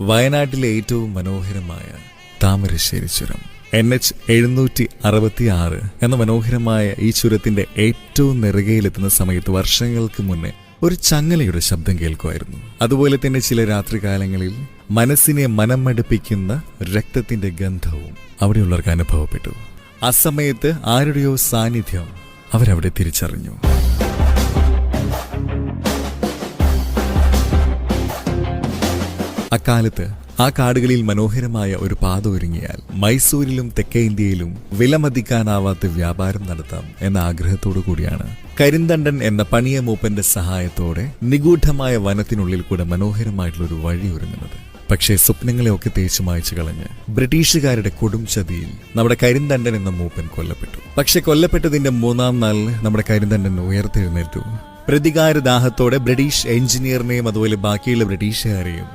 വയനാട്ടിലെ ഏറ്റവും മനോഹരമായ താമരശ്ശേരി ചുരം NH 766 എന്ന മനോഹരമായ ഈ ചുരത്തിന്റെ ഏറ്റവും നെറുകയിലെത്തുന്ന സമയത്ത് വർഷങ്ങൾക്ക് മുന്നേ ഒരു ചങ്ങലയുടെ ശബ്ദം കേൾക്കുമായിരുന്നു. അതുപോലെ തന്നെ ചില രാത്രികാലങ്ങളിൽ മനസ്സിനെ മനമടുപ്പിക്കുന്ന രക്തത്തിന്റെ ഗന്ധവും അവിടെയുള്ളവർക്ക് അനുഭവപ്പെട്ടു. ആ സമയത്ത് ആരുടെയോ സാന്നിധ്യം അവരവിടെ തിരിച്ചറിഞ്ഞു. അക്കാലത്ത് ആ കാടുകളിൽ മനോഹരമായ ഒരു പാത ഒരുങ്ങിയാൽ മൈസൂരിലും തെക്കേ ഇന്ത്യയിലും വിലമതിക്കാനാവാത്ത വ്യാപാരം നടത്താം എന്ന ആഗ്രഹത്തോടു കൂടിയാണ് കരിന്തണ്ടൻ എന്ന പണിയ മൂപ്പന്റെ സഹായത്തോടെ നിഗൂഢമായ വനത്തിനുള്ളിൽ കൂടെ മനോഹരമായിട്ടുള്ള ഒരു വഴി ഒരുങ്ങുന്നത്. പക്ഷേ സ്വപ്നങ്ങളെയൊക്കെ തേച്ചു മായ്ച്ചു കളഞ്ഞ് ബ്രിട്ടീഷുകാരുടെ കൊടും ചതിയിൽ നമ്മുടെ കരിന്തണ്ടൻ എന്ന മൂപ്പൻ കൊല്ലപ്പെട്ടു. പക്ഷെ കൊല്ലപ്പെട്ടതിന്റെ 3-ാം നാളിൽ നമ്മുടെ കരിന്തണ്ടൻ ഉയർത്തെഴുന്നേറ്റു. പ്രതികാരദാഹത്തോടെ ബ്രിട്ടീഷ് എഞ്ചിനീയറിനെയും അതുപോലെ ബാക്കിയുള്ള ബ്രിട്ടീഷുകാരെയും